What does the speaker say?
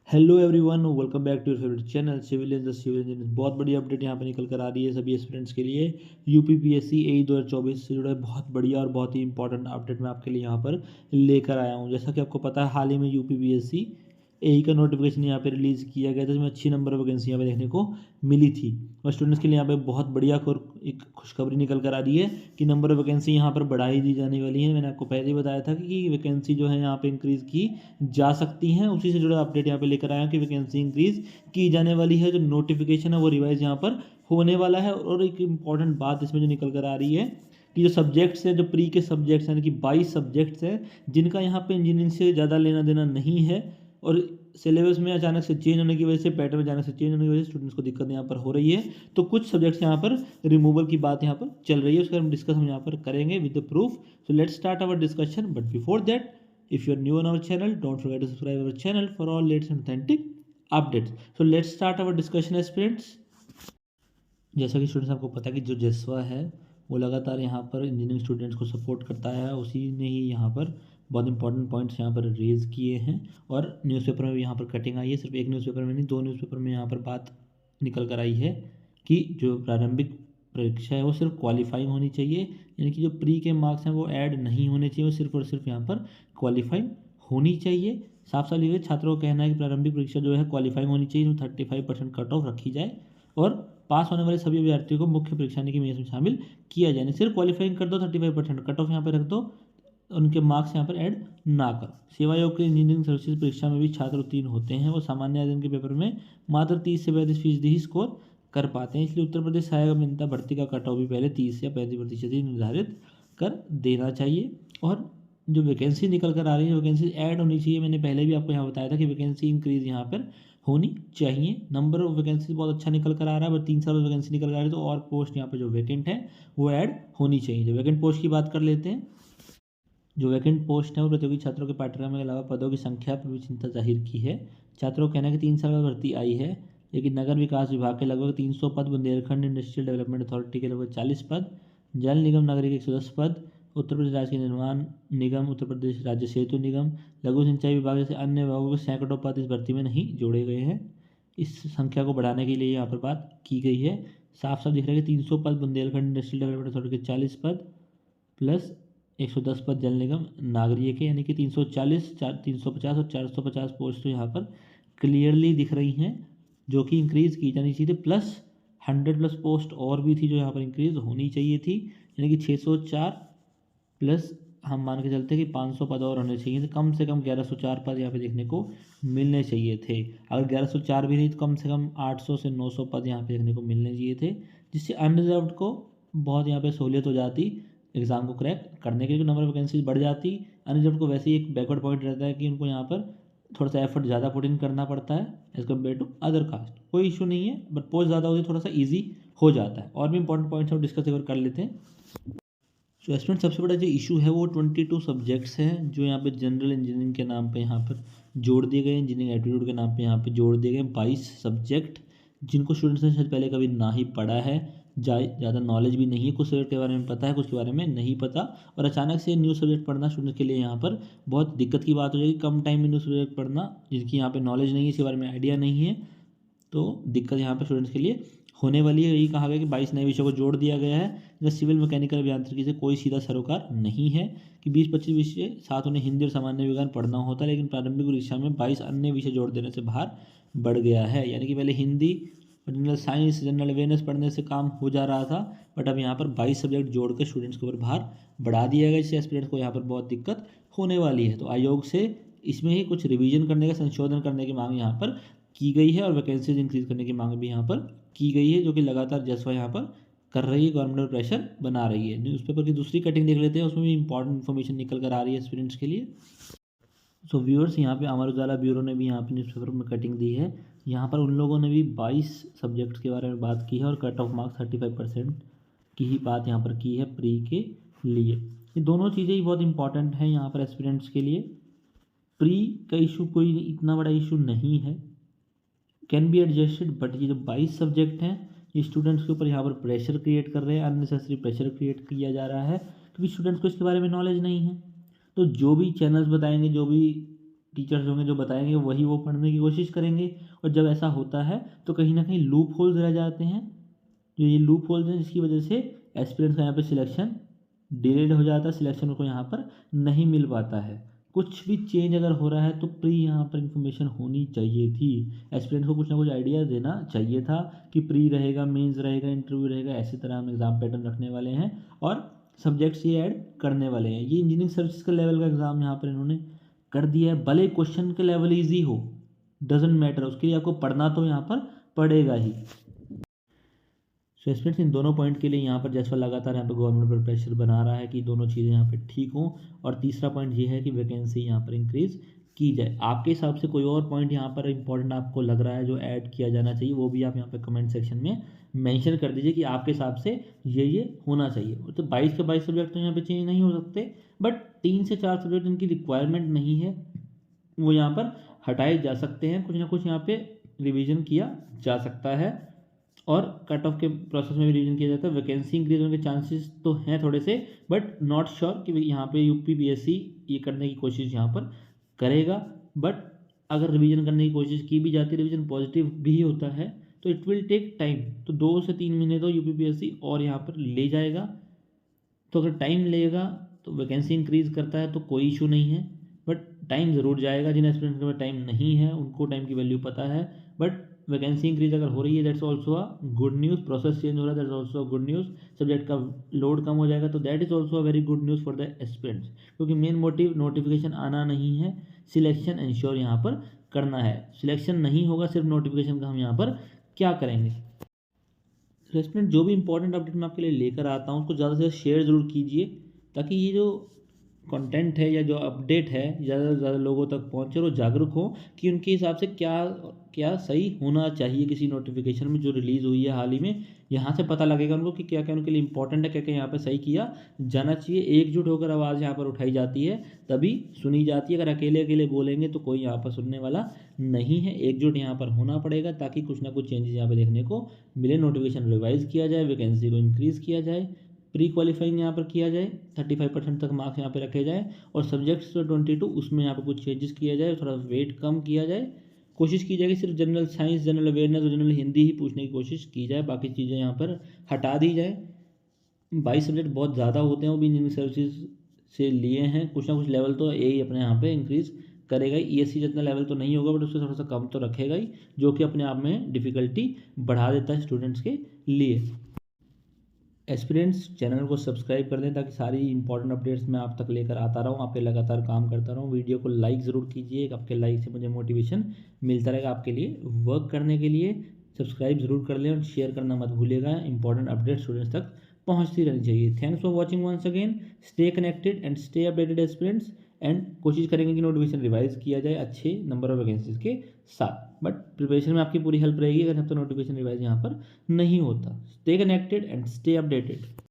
Hello everyone, welcome back to your favourite channel civil engineer. बहुत बड़ी update यहाँ पे निकल कर आ रही है सभी एस्पिरेंट्स के लिए। यूपीपीएससी ए 2024 से जुड़ा बहुत बढ़िया और बहुत ही इंपॉर्टेंट अपडेट मैं आपके लिए यहाँ पर लेकर आया हूँ। जैसा कि आपको पता है, हाल ही में यूपीपीएससी ए का नोटिफिकेशन यहाँ पे रिलीज़ किया गया था, जिसमें अच्छी नंबर ऑफ वैकेंसी यहाँ पे देखने को मिली थी। और स्टूडेंट्स के लिए यहाँ पे बहुत बढ़िया एक खुशखबरी निकल कर आ रही है कि नंबर ऑफ वैकेंसी यहाँ पर बढ़ाई दी जाने वाली है। मैंने आपको पहले ही बताया था कि वैकेंसी जो है यहाँ पे इंक्रीज़ की जा सकती हैं। उसी से जुड़ा अपडेट यहाँ पे लेकर आया कि वैकेंसी इंक्रीज़ की जाने वाली है। जो नोटिफिकेशन है वो रिवाइज यहाँ पर होने वाला है। और एक इम्पॉर्टेंट बात इसमें जो निकल कर आ रही है कि जो सब्जेक्ट्स हैं, जो प्री के सब्जेक्ट्स हैं, यानी कि 22 सब्जेक्ट्स हैं जिनका यहाँ पे इंजीनियरिंग से ज़्यादा लेना देना नहीं है, और सिलेबस में अचानक से चेंज होने की वजह से, पैटर्न में अचानक से चेंज होने की वजह से स्टूडेंट्स को दिक्कत यहाँ पर हो रही है। तो कुछ सब्जेक्ट्स यहाँ पर रिमूवल की बात यहाँ पर चल रही है, उसका हम डिस्कस यहाँ पर करेंगे with the proof. So let's start our discussion, but before that, if you are new on our channel, don't forget to subscribe our channel for all latest and authentic updates. So let's start our discussion as friends. जैसा कि students आपको पता है कि जो जसवा है वो लगातार यहाँ पर इंजीनियरिंग स्टूडेंट्स को सपोर्ट करता है। उसी ने ही यहाँ पर बहुत इंपॉर्टेंट पॉइंट्स यहाँ पर रेज किए हैं, और न्यूज़पेपर में भी यहाँ पर कटिंग आई है। सिर्फ एक न्यूज़पेपर में नहीं, दो न्यूज़पेपर में यहाँ पर बात निकल कर आई है कि जो प्रारंभिक परीक्षा है वो सिर्फ क्वालिफाइंग होनी चाहिए, यानी कि जो प्री के मार्क्स हैं वो ऐड नहीं होने चाहिए, वो सिर्फ और सिर्फ यहाँ पर क्वालिफाइंग होनी चाहिए। साफ साफ लिखे, छात्रों का कहना है कि प्रारंभिक परीक्षा जो है क्वालिफाइंग होनी चाहिए, 35% कट ऑफ रखी जाए और पास होने वाले सभी अभ्यर्थियों को मुख्य परीक्षा यानी कि मेंस में शामिल किया जाए। सिर्फ क्वालिफाइंग कर दो, 35% कट ऑफ यहाँ पर रख दो, उनके मार्क्स यहाँ पर ऐड ना करो। सेवा आयोग के इंजीनियरिंग सर्विसेज परीक्षा में भी छात्र उत्तीर्ण होते हैं, वो सामान्य आवेदन के पेपर में मात्र 30 से 35% ही स्कोर कर पाते हैं। इसलिए उत्तर प्रदेश सहायक अभियंता भर्ती का कट ऑफ भी पहले 30 या 35% ही निर्धारित कर देना चाहिए। और जो वैकेंसी निकल कर आ रही है, वैकेंसी ऐड होनी चाहिए। मैंने पहले भी आपको यहाँ बताया था कि वैकेंसी इंक्रीज यहाँ पर होनी चाहिए। नंबर ऑफ वैकेंसी बहुत अच्छा निकल कर आ रहा है, बट 3 साल वैकेंसी निकल कर आ रही है, तो और पोस्ट यहाँ पर जो वैकेंट है वो ऐड होनी चाहिए। जो वैकेंट पोस्ट की बात कर लेते हैं। जो वैकेंट पोस्ट है वो प्रतियोगी छात्रों के पाठ्यक्रम के अलावा पदों की संख्या पर भी चिंता जाहिर की है। छात्रों का कहना है कि 3 साल में भर्ती आई है, लेकिन नगर विकास विभाग के लगभग 300 पद, बुंदेलखंड इंडस्ट्रियल डेवलपमेंट अथॉरिटी के लगभग 40 पद, जल निगम नगरी के 110 पद, उत्तर प्रदेश राज्य निर्माण निगम, उत्तर प्रदेश राज्य सेतु निगम, लघु सिंचाई विभाग जैसे अन्य विभागों के सैकड़ों पद इस भर्ती में नहीं जोड़े गए हैं। इस संख्या को बढ़ाने के लिए यहाँ पर बात की गई है। साफ साफ दिख रहा है कि 300 पद बुंदेलखंड इंडस्ट्रियल डेवलपमेंट अथॉरिटी के 40 पद प्लस 110 पद जल निगम नागरिक के, यानी कि 340, 350 और 450 पोस्ट तो यहाँ पर क्लियरली दिख रही हैं, जो कि इंक्रीज़ की जानी चाहिए थी। प्लस 100+ पोस्ट और भी थी जो यहाँ पर इंक्रीज़ होनी चाहिए थी, यानी कि 604 प्लस हम मान के चलते हैं कि 500 पद और होने चाहिए थे। कम से कम 1104 पद यहाँ पे देखने को मिलने चाहिए थे। अगर 1104 भी नहीं तो कम से कम 800 से 900 पद यहाँ पे देखने को मिलने चाहिए थे, जिससे अनरिजर्व्ड को बहुत यहाँ पे सहूलियत हो जाती एग्ज़ाम को क्रैक करने के लिए। नंबर ऑफ वैकेंसीज बढ़ जाती। अनरिजर्व्ड को वैसे ही एक बैकवर्ड पॉइंट रहता है कि उनको यहाँ पर थोड़ा सा एफर्ट ज़्यादा पुट इन करना पड़ता है as compare to other caste. कोई इशू नहीं है, बट पोस्ट ज़्यादा होती है, थोड़ा सा ईजी हो जाता है। और भी इंपॉर्टेंट पॉइंट्स हम डिस्कस कर लेते हैं। तो स्टूडेंट, सबसे बड़ा जो इशू है वो 22 सब्जेक्ट्स हैं जो यहाँ पे जनरल इंजीनियरिंग के नाम पे यहाँ पर जोड़ दिए गए, इंजीनियरिंग एप्टीट्यूड के नाम पे यहाँ पे जोड़ दिए गए 22 सब्जेक्ट, जिनको स्टूडेंट्स ने शायद पहले कभी ना ही पढ़ा है, ज़्यादा नॉलेज भी नहीं है। कुछ सब्जेक्ट के बारे में पता है, कुछ के बारे में नहीं पता, और अचानक से न्यू सब्जेक्ट पढ़ना स्टूडेंट्स के लिए यहाँ पर बहुत दिक्कत की बात हो जाएगी। कम टाइम में न्यू सब्जेक्ट पढ़ना, जिनकी यहाँ पर नॉलेज नहीं है, इसके बारे में आइडिया नहीं है, तो दिक्कत यहाँ पर स्टूडेंट्स के लिए होने वाली है। यही कहा गया कि 22 नए विषयों को जोड़ दिया गया है। जैसे सिविल मैकेनिकल अभियांत्रिकी से कोई सीधा सरोकार नहीं है कि 20-25 विषय साथ उन्हें हिंदी और सामान्य विज्ञान पढ़ना होता है, लेकिन प्रारंभिक परीक्षा में 22 अन्य विषय जोड़ देने से भार बढ़ गया है। यानी कि पहले Hindi, general science, general awareness पढ़ने से काम हो जा रहा था, बट अब यहाँ पर 22 सब्जेक्ट जोड़ कर स्टूडेंट्स के ऊपर भार बढ़ा दिया गया, जिससे एस्पिरेंट्स को यहाँ पर बहुत दिक्कत होने वाली है। तो आयोग से इसमें ही कुछ रिवीजन करने का, संशोधन करने की मांग यहाँ पर की गई है, और वैकेंसीज इंक्रीज करने की मांग भी यहाँ पर की गई है, जो कि लगातार जसवा यहाँ पर कर रही है, गवर्नमेंट पर प्रेशर बना रही है। न्यूज़पेपर की दूसरी कटिंग देख लेते हैं, उसमें भी इंपॉर्टेंट इन्फॉर्मेशन निकल कर आ रही है स्टूडेंट्स के लिए। सो व्यूअर्स, यहाँ पे अमर उजाला ब्यूरो ने भी यहाँ पे न्यूज़पेपर में कटिंग दी है। यहाँ पर उन लोगों ने भी 22 सब्जेक्ट्स के बारे में बात की है, और कट ऑफ मार्क्स 35% की ही बात यहाँ पर की है प्री के लिए। ये दोनों चीज़ें ही बहुत इंपॉर्टेंट हैं यहाँ पर एस्पिरेंट्स के लिए। प्री का इशू कोई इतना बड़ा इशू नहीं है, कैन बी एडजस्टेड, बट ये जो 22 सब्जेक्ट हैं ये स्टूडेंट्स के ऊपर यहाँ पर प्रेशर क्रिएट कर रहे हैं, अननेसेसरी प्रेशर क्रिएट किया जा रहा है, क्योंकि स्टूडेंट्स को इसके बारे में नॉलेज नहीं है। तो जो भी चैनल्स बताएंगे, जो भी टीचर्स होंगे जो बताएंगे वही वो पढ़ने की कोशिश करेंगे। और जब ऐसा होता है तो कहीं ना कहीं लूप होल्स रह जाते हैं, जो ये लूप होल्स हैं जिसकी वजह से एस्पिरेंट्स का यहाँ पे सिलेक्शन डिलेड हो जाता है, सिलेक्शन को यहाँ पर नहीं मिल पाता है। कुछ भी चेंज अगर हो रहा है तो प्री यहाँ पर इंफॉर्मेशन होनी चाहिए थी, एस्पिरेंट को कुछ ना कुछ आइडिया देना चाहिए था कि प्री रहेगा, मेंस रहेगा, इंटरव्यू रहेगा, ऐसी तरह हम एग्ज़ाम पैटर्न रखने वाले हैं और सब्जेक्ट्स ये ऐड करने वाले हैं। ये इंजीनियरिंग सर्विसेज का लेवल का एग्ज़ाम यहाँ पर इन्होंने कर दिया है, भले क्वेश्चन के लेवल ईजी हो, डजेंट मैटर, उसके लिए आपको पढ़ना तो यहाँ पर पड़ेगा ही। सो स्टूडेंट्स इन दोनों पॉइंट के लिए यहाँ पर जैसा लगातार यहाँ पर गवर्नमेंट पर प्रेशर बना रहा है कि दोनों चीज़ें यहाँ पर ठीक हों। और तीसरा पॉइंट ये है कि वैकेंसी यहाँ पर इंक्रीज़ की जाए। आपके हिसाब से कोई और पॉइंट यहाँ पर इंपॉर्टेंट आपको लग रहा है जो ऐड किया जाना चाहिए, वो भी आप यहाँ पर कमेंट सेक्शन में मेंशन कर दीजिए कि आपके हिसाब से ये होना चाहिए। तो 22 के 22 सब्जेक्ट तो यहाँ पे चेंज नहीं हो सकते, बट 3 से 4 सब्जेक्ट जिनकी रिक्वायरमेंट नहीं है वो यहाँ पर हटाए जा सकते हैं, कुछ ना कुछ यहाँ पे रिवीजन किया जा सकता है और कट ऑफ के प्रोसेस में भी रिवीजन किया जाता है। वैकेंसी इंक्रीज होने के चांसेस तो हैं थोड़े से, बट नॉट श्योर कि यहाँ पे यूपी पीएससी ये करने की कोशिश यहाँ पर करेगा। बट अगर रिवीजन करने की कोशिश की भी जाती है, रिवीजन पॉजिटिव भी होता है, तो इट विल टेक टाइम। तो 2 से 3 महीने तो यूपी पीएससी और यहाँ पर ले जाएगा। तो अगर टाइम लेगा तो वैकेंसी इंक्रीज़ करता है तो कोई इशू नहीं है, बट टाइम ज़रूर जाएगा। जिन एस्पिरेंट्स के पास टाइम नहीं है उनको टाइम की वैल्यू पता है, बट वैकेंसी इंक्रीज अगर हो रही है that's also a good news. Process change हो रहा है that's also good news. Subject का लोड कम हो जाएगा तो that is also a very good news for the aspirants, क्योंकि मेन मोटिव नोटिफिकेशन आना नहीं है, सिलेक्शन इंश्योर यहाँ पर करना है। सिलेक्शन नहीं होगा, सिर्फ नोटिफिकेशन का हम यहाँ पर क्या करेंगे। रेस्टोरेंट जो भी इंपॉर्टेंट अपडेट मैं आपके लिए लेकर आता हूँ उसको ज़्यादा से ज़्यादा शेयर ज़रूर कीजिए, ताकि ये जो कंटेंट है या जो अपडेट है ज़्यादा से ज़्यादा लोगों तक पहुँचे और वो जागरूक हो कि उनके हिसाब से क्या क्या सही होना चाहिए। किसी नोटिफिकेशन में जो रिलीज़ हुई है हाल ही में, यहाँ से पता लगेगा उनको कि क्या क्या उनके लिए इंपॉर्टेंट है, क्या क्या यहाँ पर सही किया जाना चाहिए। एकजुट होकर आवाज़ यहाँ पर उठाई जाती है तभी सुनी जाती है। अगर अकेले अकेले बोलेंगे तो कोई यहाँ पर सुनने वाला नहीं है। एकजुट यहाँ पर होना पड़ेगा ताकि कुछ ना कुछ चेंजेस यहाँ पर देखने को मिले। नोटिफिकेशन रिवाइज किया जाए, वैकेंसी को इंक्रीज़ किया जाए, प्री क्वालिफाइंग यहाँ पर किया जाए, 35% तक मार्क्स यहाँ पे रखे जाए, और सब्जेक्ट्स 22 उसमें यहाँ पर कुछ चेंजेस किया जाए, थोड़ा वेट कम किया जाए। कोशिश की जाए कि सिर्फ जनरल साइंस, जनरल अवेयरनेस और जनरल हिंदी ही पूछने की कोशिश की जाए, बाकी चीज़ें यहाँ पर हटा दी जाए। 22 सब्जेक्ट बहुत ज़्यादा होते हैं, वो भी इंजीनियरिंग सर्विसेज से लिए हैं। कुछ ना कुछ लेवल तो यही अपने यहाँ पे इंक्रीज़ करेगा ही। ईएससी जितना लेवल तो नहीं होगा बट उससे थोड़ा सा कम तो रखेगा ही, जो कि अपने आप में डिफ़िकल्टी बढ़ा देता है स्टूडेंट्स के लिए। एस्पिरेंट्स चैनल को सब्सक्राइब कर दें ताकि सारी इंपॉर्टेंट अपडेट्स मैं आप तक लेकर आता रहूँ, आप पे लगातार काम करता रहूँ। वीडियो को लाइक ज़रूर कीजिए, आपके लाइक से मुझे मोटिवेशन मिलता रहेगा आपके लिए वर्क करने के लिए। सब्सक्राइब ज़रूर कर लें और शेयर करना मत भूलिएगा। इंपॉर्टेंट अपडेट स्टूडेंट्स तक पहुँचती रहनी चाहिए। Thanks for watching once again. Stay connected and stay updated aspirants, and कोशिश करेंगे कि नोटिफिकेशन रिवाइज किया जाए अच्छे नंबर ऑफ वैकेंसीज के साथ। बट प्रिपरेशन में आपकी पूरी हेल्प रहेगी अगर अब तो नोटिफिकेशन रिवाइज यहाँ पर नहीं होता। Stay connected and stay updated.